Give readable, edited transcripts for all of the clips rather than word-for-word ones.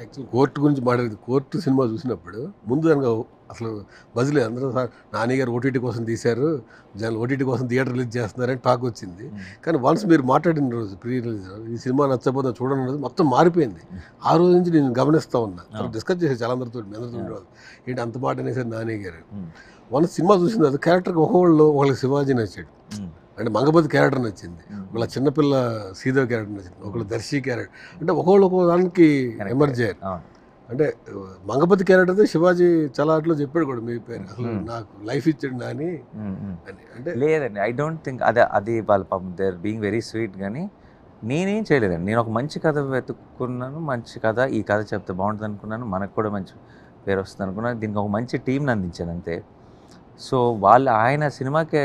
Actual court గురించి మాట్లాడేది. Court cinema చూసినప్పుడు ముందు దానికి అసలు బజ్లే అందరూ సార్ నాని గారు ఓటీటీ కోసం తీశారు, జనాలు ఓటీటీ కోసం థియేటర్ రిలీజ్ చేస్తున్నారని టాక్ వచ్చింది. కానీ వన్స్ మీరు మాట్లాడిన రోజు ప్రీ రిలీజ్ ఈ సినిమా నచ్చకపోతే చూడడం రోజు మొత్తం మారిపోయింది. ఆ రోజు నుంచి నేను గమనిస్తూ ఉన్నా. డిస్కస్ చేసే చాలా అందరితో మీ అందరితో ఉండేవాళ్ళు ఏంటి అంత మాట అనేసారు నాని గారు. వన్స్ సినిమా చూసిన తర్వాత క్యారెక్టర్కి ఒకళ్ళకి శివాజీ నచ్చాడు, అంటే మంగపతి క్యారెక్టర్ నచ్చింది, ఒకళ్ళ చిన్నపిల్ల శ్రీదేవి క్యారెక్టర్ నచ్చింది, ఒకళ్ళు దర్శి క్యారెక్టర్, అంటే ఒక్కో దానికి ఎమర్జ్ అయ్యారు. అంటే మంగపతి క్యారెక్టర్ అయితే శివాజీ చాలా అట్లా చెప్పాడు కూడా మీ పేరు అసలు నాకు లైఫ్ ఇచ్చాడు నాని అని. అంటే లేదండి, ఐ డోంట్ థింక్ అది వాళ్ళ పాపం they are being very sweet. కానీ నేనేం చేయలేదండి. నేను ఒక మంచి కథ వెతుక్కున్నాను, మంచి కథ, ఈ కథ చెప్తే బాగుంటుంది అనుకున్నాను, మనకు కూడా మంచి పేరు వస్తుంది అనుకున్నాను, దీనికి ఒక మంచి టీంని అందించాను అంతే. సో వాళ్ళు ఆయన సినిమాకి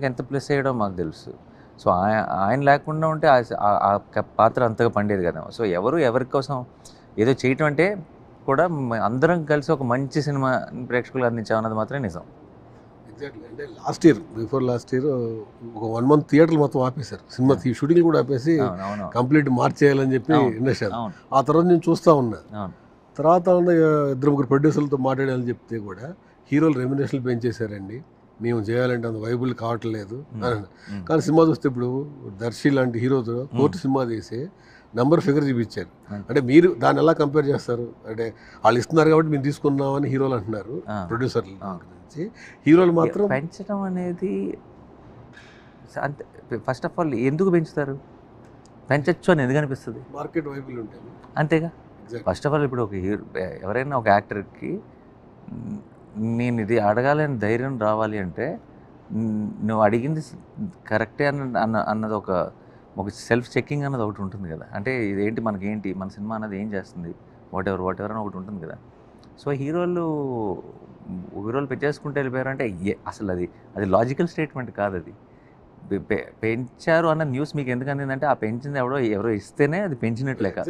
ఎంత ప్లస్ అయ్యడో మాకు తెలుసు. సో ఆయన లేకుండా ఉంటే ఆ పాత్ర అంతగా పండేది కదా. సో ఎవరి కోసం ఏదో చేయటం అంటే కూడా అందరం కలిసి ఒక మంచి సినిమా ప్రేక్షకులు అందించామన్నది మాత్రమే నిజం. ఎగ్జాక్ట్లీ. అంటే బిఫోర్ లాస్ట్ ఇయర్ ఒక 1 month థియేటర్లు మొత్తం ఆపేశారు, సినిమా షూటింగ్ కూడా ఆపేసి కంప్లీట్ మార్చేయాలని చెప్పి ఇండస్ట్రీ. ఆ తర్వాత నేను చూస్తూ ఉన్నా. తర్వాత ఇద్దరు ముగ్గురు ప్రొడ్యూసర్లతో మాట్లాడాలని చెప్తే కూడా హీరోలు రెమ్యునరేషన్లు పెంచేశారండి, మేము చేయాలంటే అంత వైబుల్ కావట్లేదు అని. కానీ సినిమా చూస్తే ఇప్పుడు దర్శి లాంటి హీరోతో కోర్టు సినిమా తీసి నెంబర్ ఫిగర్ చూపించారు. అంటే మీరు దాన్ని ఎలా కంపేర్ చేస్తారు? అంటే వాళ్ళు ఇస్తున్నారు కాబట్టి మేము తీసుకున్నామని హీరోలు అంటున్నారు, ప్రొడ్యూసర్ల నుంచి. హీరోలు మాత్రం పెంచడం అనేది అంతే. ఫస్ట్ ఆఫ్ ఆల్ ఎందుకు పెంచుతారు? పెంచచ్చు అని ఎందుకు అనిపిస్తుంది? మార్కెట్ వైబుల్ ఉంటాయి అంతేగా. ఫస్ట్ ఆఫ్ ఆల్ ఇప్పుడు ఒక ఎవరైనా ఒక యాక్టర్కి నేను ఇది అడగాలని ధైర్యం రావాలి అంటే నువ్వు అడిగింది కరెక్టే అన్నది ఒక సెల్ఫ్ చెక్కింగ్ అన్నది ఒకటి ఉంటుంది కదా. అంటే ఇదేంటి మనకేంటి మన సినిమా అన్నది ఏం చేస్తుంది, వాట్ ఎవర్ అని ఒకటి ఉంటుంది కదా. సో హీరోలు పెట్టేసుకుంటే వెళ్ళిపోయారు అంటే అసలు అది లాజికల్ స్టేట్మెంట్ కాదు. అది పెంచారు అన్న న్యూస్ మీకు ఎందుకు అందిందంటే ఆ పెంచింది ఎవరో ఇస్తేనే అది పెంచినట్టు లెక్క.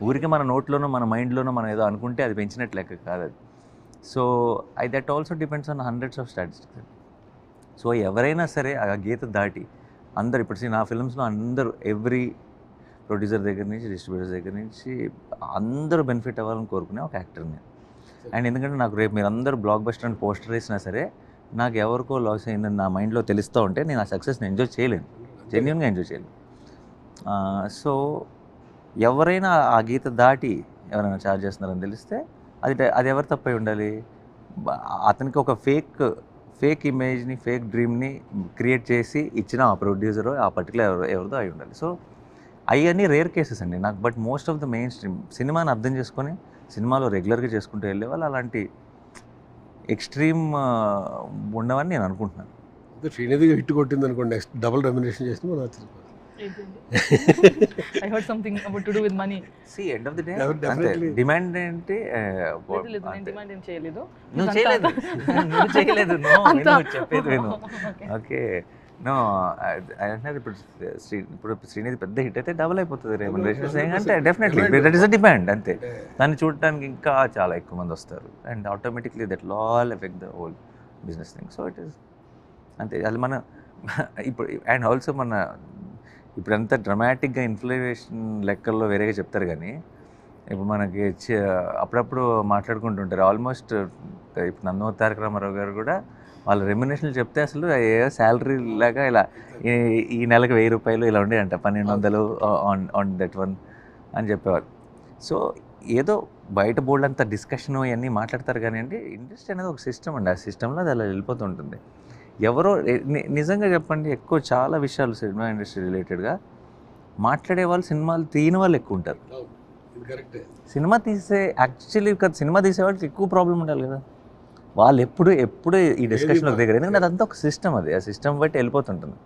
ఊరికి మన నోట్లోనో మన మైండ్లోనో మనం ఏదో అనుకుంటే అది పెంచినట్టు లెక్క కాదు అది. So that also depends on hundreds of statistics. So ఎవరైనా సరే ఆ గీత దాటి అందరు ఇప్పుడు నా ఫిల్మ్స్లో అందరూ ఎవ్రీ ప్రొడ్యూసర్ దగ్గర నుంచి డిస్ట్రిబ్యూటర్ దగ్గర నుంచి అందరూ బెనిఫిట్ అవ్వాలని కోరుకునే ఒక యాక్టర్ని. అండ్ ఎందుకంటే నాకు రేపు మీరు అందరూ బ్లాక్ బస్టర్ అని పోస్టర్ వేసినా సరే నాకు ఎవరికో లాస్ అయిందని నా మైండ్లో తెలుస్తూ ఉంటే నేను ఆ సక్సెస్ని ఎంజాయ్ చేయలేను, జెన్యూన్గా ఎంజాయ్ చేయలేను. సో ఎవరైనా ఆ గీత దాటి ఎవరైనా ఛార్జ్ చేస్తున్నారని తెలిస్తే అది ఎవరు తప్పై ఉండాలి? అతనికి ఒక ఫేక్ ఇమేజ్ని ఫేక్ డ్రీమ్ని క్రియేట్ చేసి ఇచ్చిన ఆ ప్రొడ్యూసరు ఆ పర్టికులర్ ఎవరిదో అయి ఉండాలి. సో అవన్నీ రేర్ కేసెస్ అండి నాకు. But most of the main stream సినిమాని అర్థం చేసుకొని సినిమాలో రెగ్యులర్గా చేసుకుంటూ వెళ్ళే వాళ్ళు అలాంటి ఎక్స్ట్రీమ్ ఉండవని నేను అనుకుంటున్నాను. శ్రీనిధిగా హిట్ కొట్టింది అనుకోండి, నెక్స్ట్ డబుల్ రెమ్యునరేషన్ చేస్తే మనం ఆశ్చర్యపోతాం. I heard something about to do with money. See, end of the day, demand ఏంటి? Demand ఏం చేయలేదు. నువ్వు చేయలేదు. నువ్వు చెప్పేది విను. ఓకే, నో అంటే ఇప్పుడు శ్రీనిధి పెద్ద హిట్ అయితే డబుల్ అయిపోతుంది రెమ్యునరేషన్ అంటే definitely that is a demand అంతే. దాన్ని చూడటానికి ఇంకా చాలా ఎక్కువ మంది వస్తారు and automatically that will all effect the whole business thing. So it is అంతే. అది మన ఇప్పుడు అండ్ ఆల్సో ఇప్పుడంతా డ్రమాటిక్గా ఇన్ఫ్లేషన్ లెక్కల్లో వేరేగా చెప్తారు. కానీ ఇప్పుడు మనకి అప్పుడప్పుడు మాట్లాడుకుంటుంటారు ఆల్మోస్ట్. ఇప్పుడు నందమూరి తారక రామారావు గారు కూడా వాళ్ళ రెమ్యునరేషన్లు చెప్తే అసలు ఏ శాలరీ లాగా ఇలా ఈ నెలకు 1000 రూపాయలు ఇలా ఉండేయంట, 1200 ఆన్ దట్ వన్ అని చెప్పేవారు. సో ఏదో బయట బోర్డు అంతా డిస్కషన్ ఇవన్నీ మాట్లాడతారు కానీ అండి ఇండస్ట్రీ అనేది ఒక సిస్టమ్ అండి. ఆ సిస్టంలో అది అలా వెళ్ళిపోతుంటుంది. ఎవరో నిజంగా చెప్పండి, ఎక్కువ చాలా విషయాలు సినిమా ఇండస్ట్రీ రిలేటెడ్గా మాట్లాడే వాళ్ళు సినిమాలు తీయని వాళ్ళు ఎక్కువ ఉంటారు. సినిమా సినిమా తీసే వాళ్ళకి ఎక్కువ ప్రాబ్లం ఉండాలి కదా. వాళ్ళు ఎప్పుడు ఈ డిస్కషన్లోకి దగ్గర, ఎందుకంటే అదంతా ఒక సిస్టమ్. అది ఆ సిస్టమ్ బట్టి వెళ్ళిపోతుంటుంది.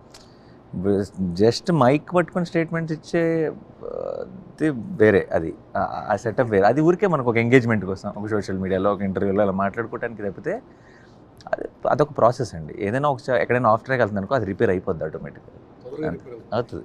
జస్ట్ మైక్ పట్టుకొని స్టేట్మెంట్స్ ఇచ్చేది వేరే, అది ఆ సెటప్ వేరే. అది ఊరికే మనకు ఒక ఎంగేజ్మెంట్ కోసం ఒక సోషల్ మీడియాలో ఒక ఇంటర్వ్యూలో అలా మాట్లాడుకోవడానికి తప్పితే అదొక ప్రాసెస్ అండి. ఏదైనా ఎక్కడైనా ఆఫ్ ట్రాక్ వెళ్తుంది అనుకో అది రిపేర్ అయిపోద్ది ఆటోమేటిక్గా అవుతుంది.